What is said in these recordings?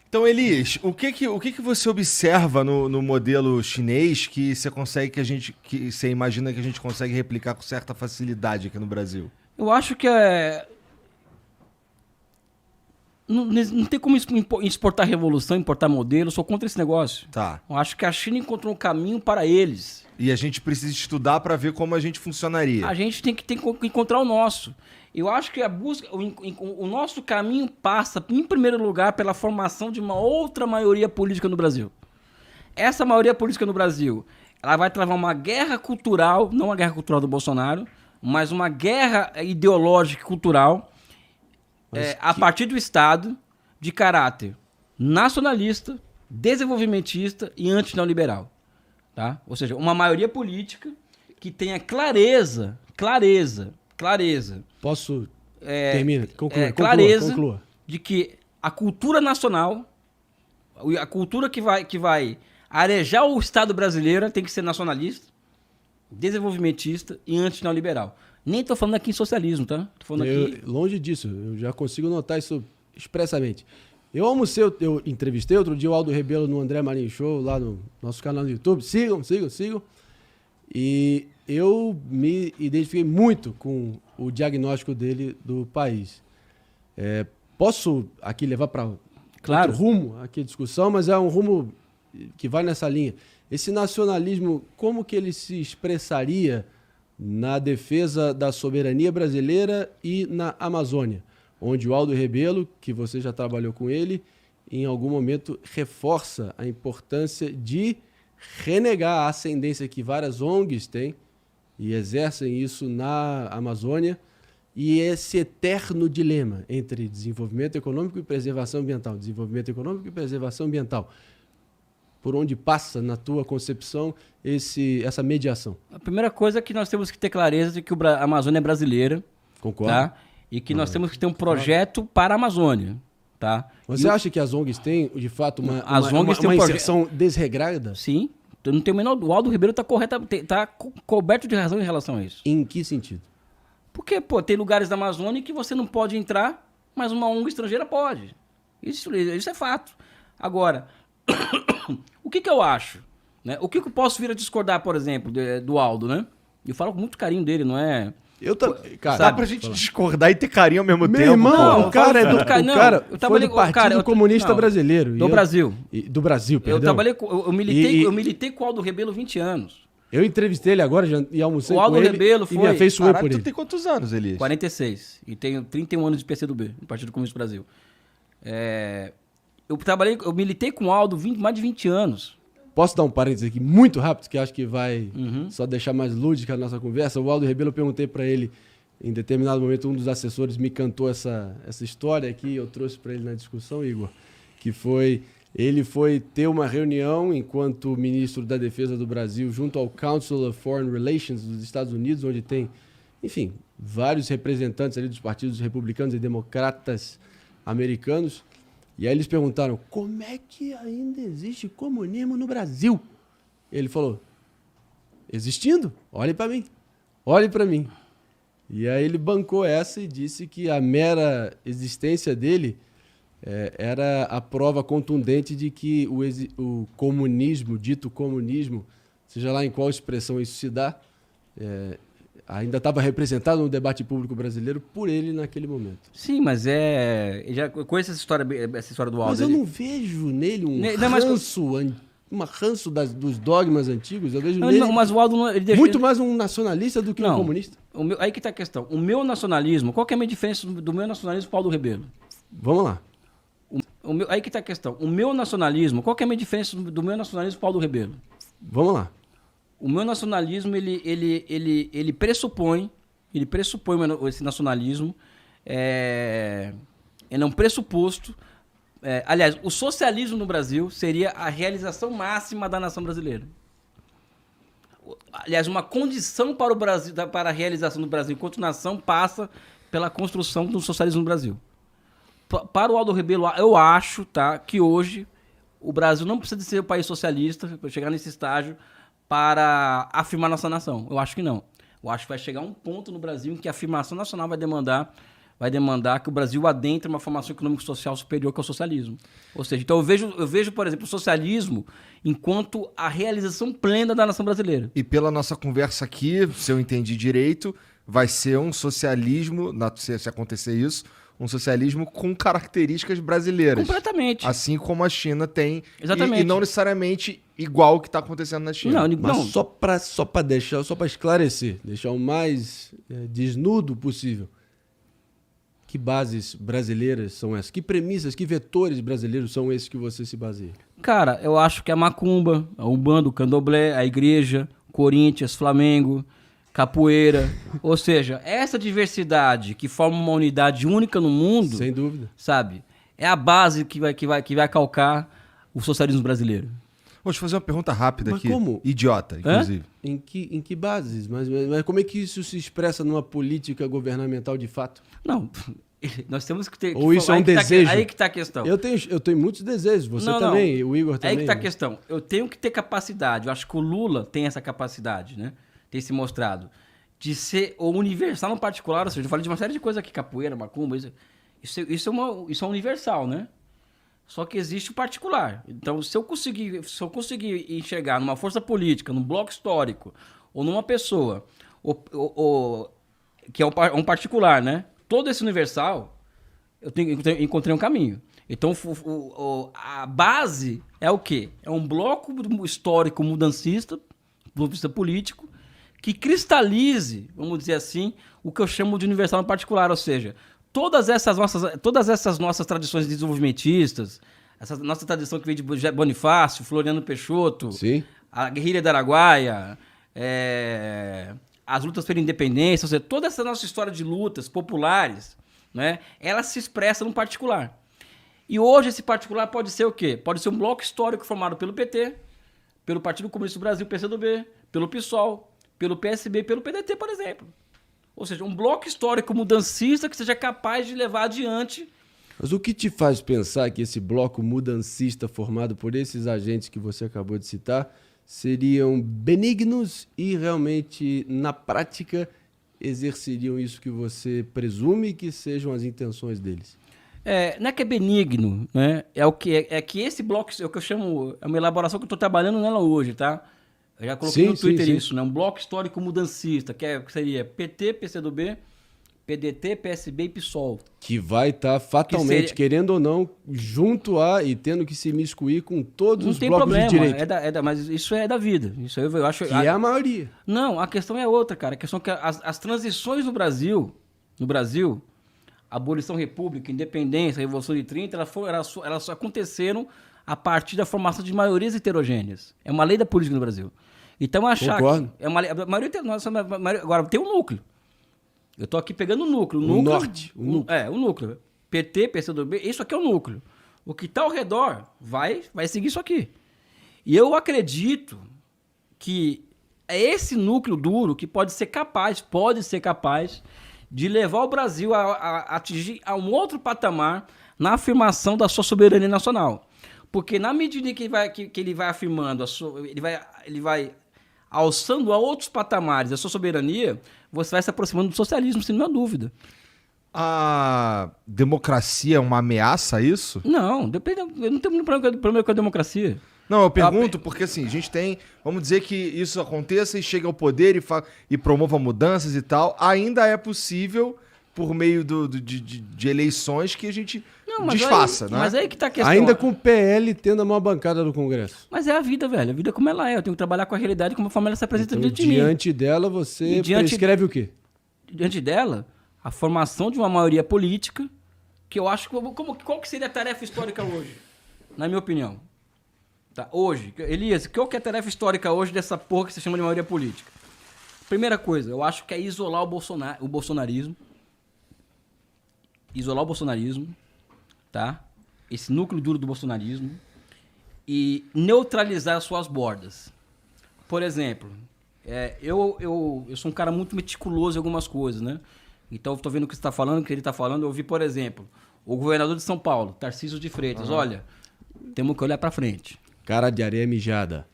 Então, Elias, o que que você observa no modelo chinês que você consegue que você imagina que a gente consegue replicar com certa facilidade aqui no Brasil? Eu acho que não tem como exportar revolução, importar modelo, eu sou contra esse negócio. Tá. Eu acho que a China encontrou um caminho para eles. E a gente precisa estudar para ver como a gente funcionaria. A gente tem que encontrar o nosso. Eu acho que a busca, o nosso caminho passa, em primeiro lugar, pela formação de uma outra maioria política no Brasil. Essa maioria política no Brasil, ela vai travar uma guerra cultural, não a guerra cultural do Bolsonaro, mas uma guerra ideológica e cultural, a partir do Estado, de caráter nacionalista, desenvolvimentista e antineoliberal. Tá? Ou seja, uma maioria política que tenha clareza. Posso... Termina, Clareza conclua. de que a cultura nacional, a cultura que vai arejar o Estado brasileiro tem que ser nacionalista, desenvolvimentista e antineoliberal. Nem estou falando aqui em socialismo, tá? Tô falando aqui... Longe disso, eu já consigo notar isso expressamente. Eu entrevistei outro dia o Aldo Rebelo no André Marinho Show, lá no nosso canal no YouTube. Sigam. E eu me identifiquei muito com o diagnóstico dele do país. Posso aqui levar para outro rumo aqui a discussão, mas é um rumo que vai nessa linha. Esse nacionalismo, como que ele se expressaria na defesa da soberania brasileira e na Amazônia? Onde o Aldo Rebelo, que você já trabalhou com ele, em algum momento reforça a importância de renegar a ascendência que várias ONGs têm e exercem isso na Amazônia, e esse eterno dilema entre desenvolvimento econômico e preservação ambiental. Desenvolvimento econômico e preservação ambiental. Por onde passa, na tua concepção, essa mediação? A primeira coisa é que nós temos que ter clareza de que a Amazônia é brasileira. Concordo. Tá? E que nós temos que ter um projeto para a Amazônia. Tá? Você acha que as ONGs têm, de fato, uma inserção desregrada? Sim. Eu não tenho o menor... O Aldo Ribeiro está coberto de razão em relação a isso. Em que sentido? Porque, tem lugares da Amazônia que você não pode entrar, mas uma ONG estrangeira pode. Isso é fato. Agora, o que eu acho? Né? O que eu posso vir a discordar, por exemplo, do Aldo, né? Eu falo com muito carinho dele, não é... Cara, dá pra gente discordar e ter carinho ao mesmo tempo. Meu irmão, o cara foi do Partido Comunista Brasileiro. Do Brasil. Do Brasil, perdão. Eu militei com o Aldo Rebelo 20 anos. Eu entrevistei ele agora e almocei com ele. O Aldo Rebelo e me afeiçoei por ele. Tu tem quantos anos, Elias? 46. E tenho 31 anos de PCdoB, no Partido Comunista do Brasil. Eu militei com o Aldo mais de 20 anos. Posso dar um parênteses aqui muito rápido, que acho que vai só deixar mais lúdica a nossa conversa? O Aldo Rebelo, eu perguntei para ele, em determinado momento, um dos assessores me cantou essa história aqui, eu trouxe para ele na discussão, Igor, que ele foi ter uma reunião enquanto ministro da Defesa do Brasil junto ao Council of Foreign Relations dos Estados Unidos, onde tem, enfim, vários representantes ali dos partidos republicanos e democratas americanos. E aí eles perguntaram, como é que ainda existe comunismo no Brasil? Ele falou, existindo, olhe para mim. E aí ele bancou essa e disse que a mera existência dele era a prova contundente de que o comunismo, dito comunismo, seja lá em qual expressão isso se dá, ainda estava representado no debate público brasileiro por ele naquele momento. Sim, mas já conheço essa história do Aldo. Mas eu não vejo nele um ranço dos dogmas antigos. Eu vejo nele mas o Aldo muito mais um nacionalista do que um comunista. Aí que está a questão. O meu nacionalismo, qual que é a minha diferença do meu nacionalismo para o Aldo Rebelo? Vamos lá. Aí que está a questão. O meu nacionalismo, qual que é a minha diferença do meu nacionalismo para o Aldo Rebelo? Vamos lá. O meu nacionalismo, ele pressupõe esse nacionalismo, ele é um pressuposto. Aliás, o socialismo no Brasil seria a realização máxima da nação brasileira. Aliás, uma condição para o Brasil, para a realização do Brasil enquanto nação passa pela construção do socialismo no Brasil. Para o Aldo Rebelo, eu acho, tá, que hoje o Brasil não precisa de ser um país socialista para chegar nesse estágio para afirmar nossa nação. Eu acho que não. Eu acho que vai chegar um ponto no Brasil em que a afirmação nacional vai demandar vai demandar que o Brasil adentre uma formação econômico-social superior que é o socialismo. Ou seja, então eu vejo, por exemplo, o socialismo enquanto a realização plena da nação brasileira. E pela nossa conversa aqui, se eu entendi direito, vai ser um socialismo, se acontecer isso, um socialismo com características brasileiras. Completamente. Assim como a China tem. Exatamente. E não necessariamente igual o que está acontecendo na China. Mas só para esclarecer, deixar o mais desnudo possível. Que bases brasileiras são essas? Que premissas, que vetores brasileiros são esses que você se baseia? Cara, eu acho que a macumba, a umbanda, o candomblé, a igreja, Corinthians, Flamengo, capoeira. Ou seja, essa diversidade que forma uma unidade única no mundo, Sem dúvida. sabe? É a base que vai calcar o socialismo brasileiro. Vou te fazer uma pergunta rápida Mas aqui. como? Idiota, inclusive. Em que bases? Mas como é que isso se expressa numa política governamental de fato? Não, nós temos que ter... Ou isso é um desejo? Aí que tá a questão. Eu tenho muitos desejos, você Não, também, o Igor também. Aí que tá a questão. Eu tenho que ter capacidade. Eu acho que o Lula tem essa capacidade, né? Tem se mostrado. De ser o universal no particular. Ou seja, eu falei de uma série de coisas aqui. Capoeira, macumba. Isso é universal, né? Só que existe o particular. Então, se eu conseguir enxergar numa força política, num bloco histórico, ou numa pessoa, que é um particular, né? Todo esse universal, encontrei um caminho. Então, a base é o quê? É um bloco histórico mudancista, do ponto de vista político, que cristalize, vamos dizer assim, o que eu chamo de universal no particular. Ou seja, todas essas nossas tradições desenvolvimentistas, essa nossa tradição que vem de Bonifácio, Floriano Peixoto, Sim. a guerrilha da Araguaia, as lutas pela independência, ou seja, toda essa nossa história de lutas populares, né, ela se expressa no particular. E hoje esse particular pode ser o quê? Pode ser um bloco histórico formado pelo PT, pelo Partido Comunista do Brasil, PCdoB, pelo PSOL, pelo PSB, pelo PDT, por exemplo. Ou seja, um bloco histórico mudancista que seja capaz de levar adiante. Mas o que te faz pensar que esse bloco mudancista formado por esses agentes que você acabou de citar seriam benignos e realmente, na prática, exerceriam isso que você presume que sejam as intenções deles? Não é que é benigno, né? É que esse bloco, é o que eu chamo, é uma elaboração que eu estou trabalhando nela hoje, tá? Eu já coloquei no Twitter isso, né? Um bloco histórico mudancista, que seria PT, PCdoB, PDT, PSB e PSOL. Que vai estar fatalmente, querendo ou não, junto a e tendo que se imiscuir com todos os blocos de direita. Mas isso é da vida. Isso eu acho. Que é a maioria. Não, a questão é outra, cara. A questão é que as transições no Brasil, a abolição república, independência, a Revolução de 30, elas só aconteceram a partir da formação de maiorias heterogêneas. É uma lei da política no Brasil. Então, achar Concordo. que... Agora, tem um núcleo. Eu tô aqui pegando o núcleo. O norte. O núcleo. PT, PCdoB, isso aqui é o núcleo. O que está ao redor vai seguir isso aqui. E eu acredito que é esse núcleo duro que pode ser capaz de levar o Brasil a atingir a um outro patamar na afirmação da sua soberania nacional. Porque na medida que ele vai afirmando, ele vai alçando a outros patamares a sua soberania, você vai se aproximando do socialismo, sem nenhuma dúvida. A democracia é uma ameaça a isso? Não, eu não tenho problema com a democracia. Não, eu pergunto porque assim, a gente tem, vamos dizer que isso aconteça e chegue ao poder e promova mudanças e tal, ainda é possível por meio de eleições que a gente desfaça, né? Mas aí que tá a questão. Ainda com o PL tendo a maior bancada do Congresso. Mas é a vida, velho. A vida como ela é. Eu tenho que trabalhar com a realidade como a forma ela se apresenta Então, diante de mim. diante dela, você prescreve o quê? Diante dela, a formação de uma maioria política, que eu acho... Qual que seria a tarefa histórica hoje? Na minha opinião. Tá? Hoje. Elias, qual que é a tarefa histórica hoje dessa porra que se chama de maioria política? Primeira coisa, eu acho que é isolar o bolsonarismo. Isolar o bolsonarismo, tá? Esse núcleo duro do bolsonarismo e neutralizar as suas bordas. Por exemplo, eu sou um cara muito meticuloso em algumas coisas, né? Então, eu tô vendo o que você está falando, o que ele está falando. Eu vi, por exemplo, o governador de São Paulo, Tarcísio de Freitas. Olha, temos que olhar para frente. Cara de areia mijada.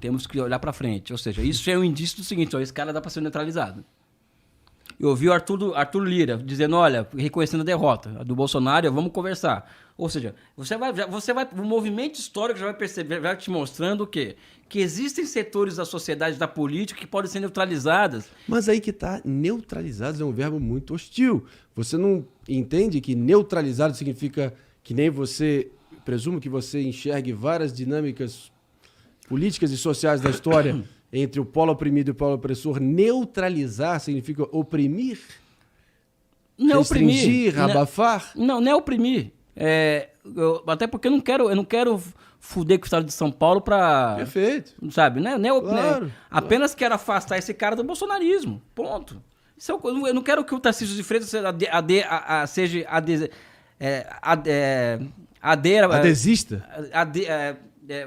Temos que olhar para frente. Ou seja, isso já é um indício do seguinte, ó, esse cara dá para ser neutralizado. Eu ouvi o Arthur Lira dizendo, olha, reconhecendo a derrota do Bolsonaro, vamos conversar. Ou seja, o movimento histórico já vai perceber, vai te mostrando o quê? Que existem setores da sociedade, da política, que podem ser neutralizadas. Mas aí que tá, neutralizados é um verbo muito hostil. Você não entende que neutralizado significa que nem você, presumo que você enxergue várias dinâmicas políticas e sociais da história entre o polo oprimido e o polo opressor. Neutralizar significa oprimir? Não restringir, oprimir, abafar? Não é oprimir. Até porque eu não quero fuder com o estado de São Paulo pra... Perfeito. Sabe, né? Claro, Apenas quero afastar esse cara do bolsonarismo. Ponto. Eu não quero que o Tarcísio de Freitas seja Adesista?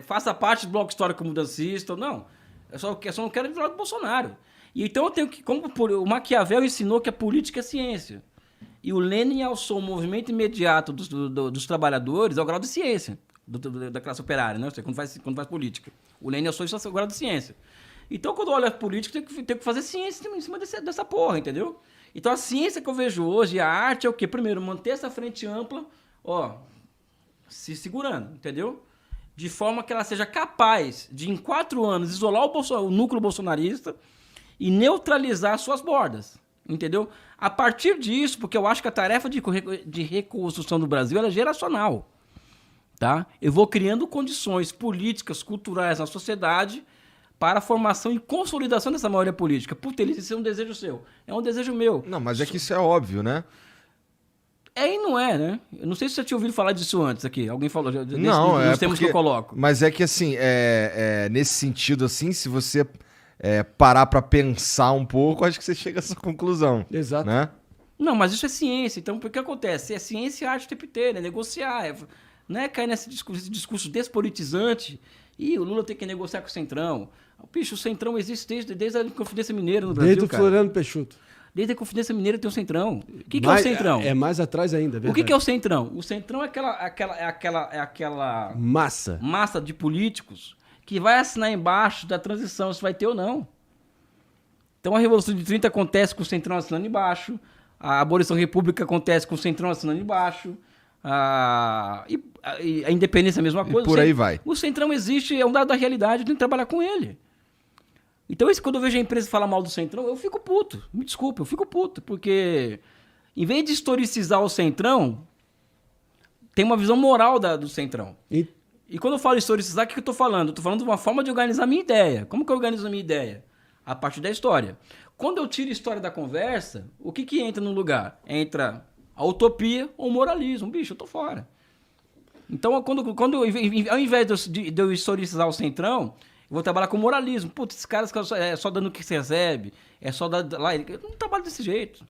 faça parte do bloco histórico mudancista. Não. Eu só não quero ir do lado do Bolsonaro. E então eu tenho que... o Maquiavel ensinou que a política é ciência. E o Lenin alçou o movimento imediato dos trabalhadores ao grau de ciência, da classe operária, né? Quando faz política. O Lenin alçou isso ao grau de ciência. Então, quando eu olho a política, tem que fazer ciência em cima dessa porra, entendeu? Então, a ciência que eu vejo hoje, a arte é o quê? Primeiro, manter essa frente ampla, se segurando, entendeu? De forma que ela seja capaz de, em 4 anos, isolar o núcleo bolsonarista e neutralizar suas bordas. Entendeu? A partir disso, porque eu acho que a tarefa de reconstrução do Brasil ela é geracional. Tá? Eu vou criando condições políticas, culturais na sociedade para a formação e consolidação dessa maioria política. Puta, isso é um desejo seu. É um desejo meu. Não, mas é que isso é óbvio, né? E não é, né? Eu não sei se você tinha ouvido falar disso antes aqui. Alguém falou nos Não, termos que eu coloco. Mas é que, assim, nesse sentido, assim, se você... parar pra pensar um pouco, acho que você chega a essa conclusão. Exato. Né? Não, mas isso é ciência. Então, o que acontece? É ciência e arte o tempo inteiro, é negociar. Não é cair nesse discurso despolitizante. E o Lula tem que negociar com o Centrão. Bicho, o Centrão existe desde a Confidência Mineira no Brasil, Desde o Floriano Peixoto. Desde a Confidência Mineira tem o Centrão. O que é o Centrão? É mais atrás ainda, O que é o Centrão? O Centrão é aquela massa de políticos que vai assinar embaixo da transição, se vai ter ou não. Então a Revolução de 30 acontece com o Centrão assinando embaixo, a abolição da República acontece com o Centrão assinando embaixo, a independência é a mesma coisa. E por aí vai. O Centrão existe, é um dado da realidade, tem que trabalhar com ele. Então quando eu vejo a empresa falar mal do Centrão, eu fico puto. Me desculpa, eu fico puto, porque em vez de historicizar o Centrão, tem uma visão moral do Centrão. E quando eu falo historicizar, o que eu estou falando? Eu estou falando de uma forma de organizar a minha ideia. Como que eu organizo a minha ideia? A partir da história. Quando eu tiro a história da conversa, o que entra no lugar? Entra a utopia ou o moralismo. Bicho, eu tô fora. Então, ao invés de eu historicizar o Centrão, eu vou trabalhar com moralismo. Putz, esses caras só dando o que você recebe, é só dar lá. Eu não trabalho desse jeito.